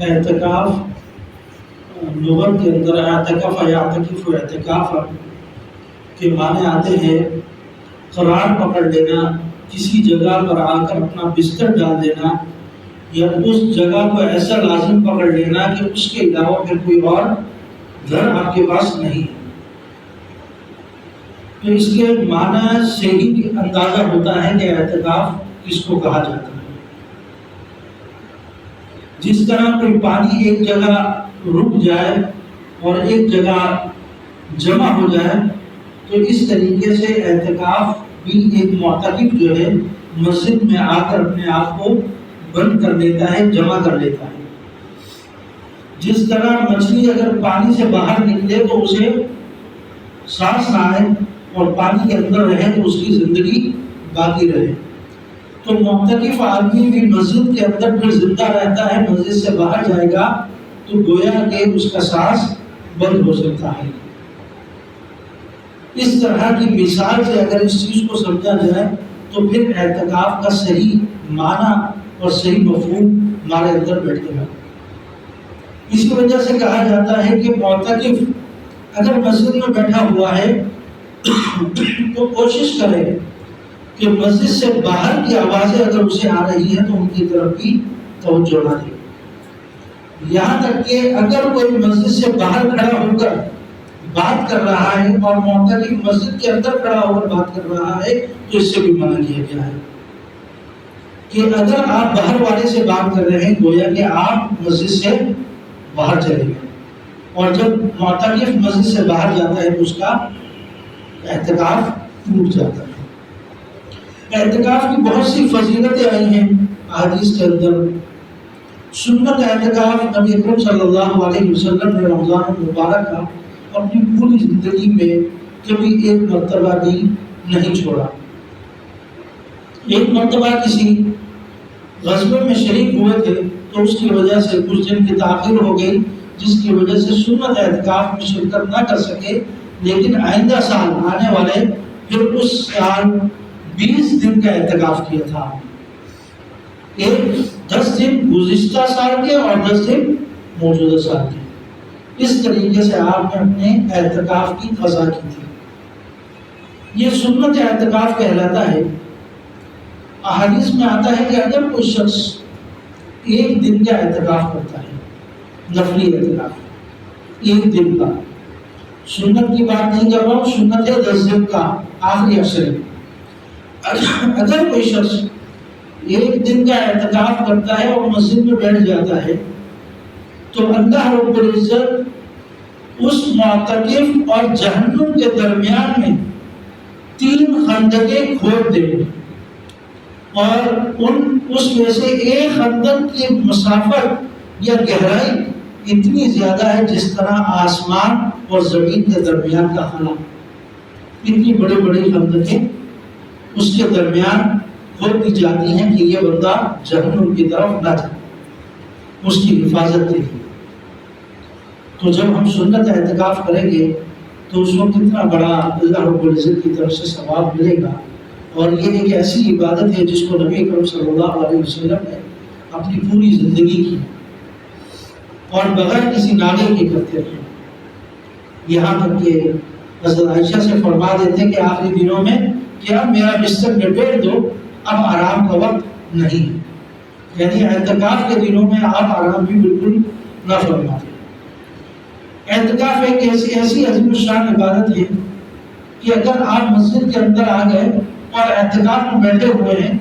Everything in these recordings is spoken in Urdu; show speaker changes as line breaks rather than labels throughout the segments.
اعتکاف لغت کے اندر اعتکاف یا اعتکاف و اعتکاف کے معنی آتے ہیں قرار پکڑ لینا، کسی جگہ پر آ کر اپنا بستر ڈال دینا، یا اس جگہ کو ایسا لازم پکڑ لینا کہ اس کے علاوہ پھر کوئی اور گھر آپ کے پاس نہیں ہے۔ تو اس کے معنی سے ہی اندازہ ہوتا ہے کہ اعتکاف کس کو کہا جاتا ہے۔ جس طرح کوئی پانی ایک جگہ رک جائے اور ایک جگہ جمع ہو جائے، تو اس طریقے سے اعتکاف بھی ایک معتکف جو ہے مسجد میں آ کر اپنے آپ کو بند کر لیتا ہے، جمع کر لیتا ہے۔ جس طرح مچھلی اگر پانی سے باہر نکلے تو اسے سانس نہ آئے اور پانی کے اندر رہے تو اس کی زندگی باقی رہے، تو معتکف آدمی بھی مسجد کے اندر پھر زندہ رہتا ہے، مسجد سے باہر جائے گا تو گویا کہ اس کا سانس بند ہو سکتا ہے۔ اس طرح کی مثال سے اگر اس چیز کو سمجھا جائے تو پھر اعتکاف کا صحیح معنی اور صحیح مفہوم ہمارے اندر بیٹھے گا۔ اسی وجہ سے کہا جاتا ہے کہ معتکف اگر مسجد میں بیٹھا ہوا ہے تو کوشش کرے کہ مسجد سے باہر کی آوازیں اگر اسے آ رہی ہیں تو ان کی طرف بھی توجہ نہ دے۔ یہاں تک کہ اگر کوئی مسجد سے باہر کھڑا ہو کر بات کر رہا ہے اور معتکف مسجد کے اندر کھڑا ہو کر بات کر رہا ہے تو اس سے بھی منع کیا گیا ہے کہ اگر آپ باہر والے سے بات کر رہے ہیں گویا کہ آپ مسجد سے باہر چلے گئے، اور جب معتکف مسجد سے باہر جاتا ہے تو اس کا اعتکاف ٹوٹ جاتا ہے۔ اعتکاف کی بہت سی فضیلتیں آئی ہیں احادیث کے اندر۔ سنت اعتکاف نبی اکرم صلی اللہ علیہ وسلم نے رمضان المبارک کا اپنی پوری زندگی میں کبھی ایک مرتبہ بھی نہیں چھوڑا۔ ایک مرتبہ کسی غزوے میں شریک ہوئے تھے تو اس کی وجہ سے کچھ دن کی تاخیر ہو گئی، جس کی وجہ سے سنت اعتکاف میں شرکت نہ کر سکے، لیکن آئندہ سال آنے والے پھر اس سال 20 دن کا اعتکاف کیا تھا۔ ایک 10 دن گزشتہ سال کے اور 10 دن موجودہ سال کے، اس طریقے سے آپ نے اپنے اعتکاف کی قضا کی تھی۔ یہ سنت اعتکاف کہلاتا ہے۔ احادیث میں آتا ہے کہ اگر کوئی شخص ایک دن کا اعتکاف کرتا ہے، نفلی اعتکاف ایک دن کا، سنت کی بات نہیں کر رہا ہوں، سنت ہے 10 دن کا آخری عشرے، اگر کوئی شخص ایک دن کا اعتکاف کرتا ہے اور مسجد میں بیٹھ جاتا ہے تو اللہ رب العزت اس معتکف اور جہنم کے درمیان میں 3 خندقیں کھود دے گے، اور اس میں سے ایک خندق کی مسافت یا گہرائی اتنی زیادہ ہے جس طرح آسمان اور زمین کے درمیان کا خلا۔ اتنی بڑی بڑی خندقیں اس کے درمیان کھود دی جاتی ہیں کہ یہ بندہ جہنم کی طرف نہ جائے، اس کی حفاظت کے لیے۔ تو جب ہم سنت اعتکاف کریں گے تو اس وقت کتنا بڑا اللہ رب العزت کی طرف سے ثواب ملے گا، اور یہ ایک ایسی عبادت ہے جس کو نبی اکرم صلی اللہ علیہ وسلم نے اپنی پوری زندگی کی اور بغیر کسی ناغے کے کرتے رہے، یہاں تک کہ حضرت عائشہ سے فرما دیتے کہ آخری دنوں میں کہ اب میرا بستر لپیٹ دو، اب آرام کا وقت نہیں ہے، یعنی اعتکاف کے دنوں میں آپ آرام بھی بالکل نہ فرماتے۔ اعتکاف ایک ایسی عظیم الشان عبادت ہے کہ اگر آپ مسجد کے اندر آ گئے اور اعتکاف میں بیٹھے ہوئے ہیں،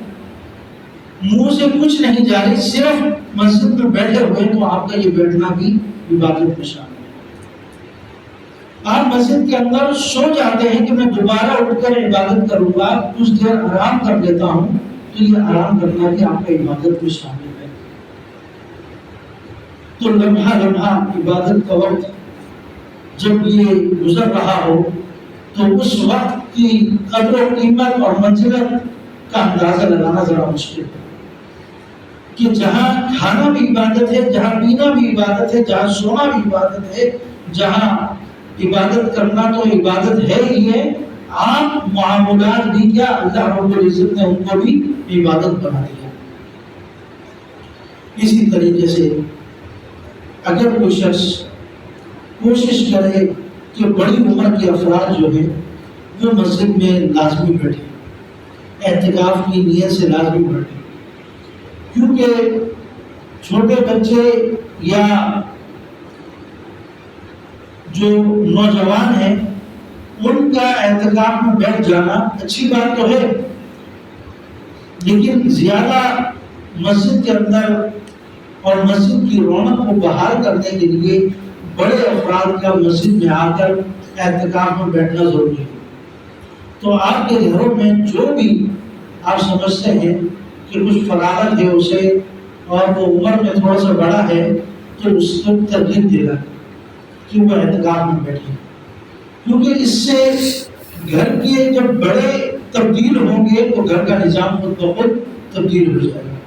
منہ سے کچھ نہیں جاری، صرف مسجد میں بیٹھے ہوئے تو آپ کا یہ بیٹھنا بھی عبادت میں شامل ہے۔ آپ مسجد کے اندر سو جاتے ہیں کہ میں دوبارہ اٹھ کر عبادت کروں گا، کچھ دیر آرام کر لیتا ہوں، تو یہ آرام کرنا بھی آپ کا عبادت میں شامل ہے۔ تو لمحہ لمحہ عبادت کا وقت جب یہ گزر رہا ہو تو اس وقت کی قدر و قیمت اور منزلت کا اندازہ لگانا ذرا مشکل ہے کہ جہاں کھانا بھی عبادت ہے، جہاں پینا بھی عبادت ہے، جہاں سونا بھی عبادت ہے، جہاں عبادت کرنا تو عبادت ہے ہی ہے، عام معاملات بھی کیا اللہ رب العزت نے ان کو بھی عبادت بنا دیا۔ اسی طریقے سے اگر کوئی شخص کوشش کرے کہ بڑی عمر کے افراد جو ہیں وہ مسجد میں لازمی بیٹھے، اعتکاف کی نیت سے لازمی بیٹھے، کیونکہ چھوٹے بچے یا جو نوجوان ہیں ان کا اعتکاف میں بیٹھ جانا اچھی بات تو ہے، لیکن زیادہ مسجد کے اندر اور مسجد کی رونق کو بحال کرنے کے لیے بڑے افراد کا مسجد میں آ کر اعتکاف میں بیٹھنا ضروری ہے۔ تو آپ کے گھروں میں جو بھی آپ سمجھتے ہیں کہ کچھ فلاحت ہے اسے اور وہ عمر میں تھوڑا سا بڑا ہے تو اس کو ترغیب دینا کہ وہ اعتکاف میں بیٹھے، کیونکہ اس سے گھر کے جب بڑے تبدیل ہوں گے تو گھر کا نظام خود بخود تبدیل ہو جائے گا۔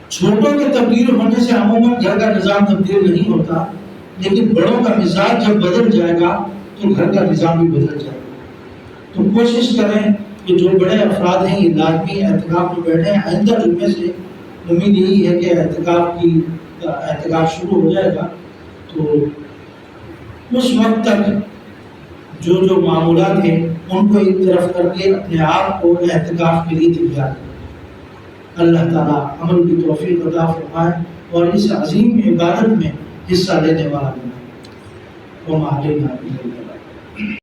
چھوٹوں کے تبدیل ہونے سے عموماً گھر کا نظام تبدیل نہیں ہوتا، لیکن بڑوں کا مزاج جب بدل جائے گا تو گھر کا نظام بھی بدل جائے گا۔ تو کوشش کریں کہ جو بڑے افراد ہیں یہ لازمی اعتکاف میں بیٹھیں۔ آئندہ جمعے سے امید یہی ہے کہ اعتکاف شروع ہو جائے گا، تو اس وقت تک جو معمولات ہیں ان کو ایک طرف کر کے اپنے آپ کو اعتکاف کے لیے تیار کریں۔ اللہ تعالیٰ عمل کی توفیق عطا فرمائے اور اس عظیم عبادت میں حصہ لینے والا بنائے۔ وما علینا الا البلاغ۔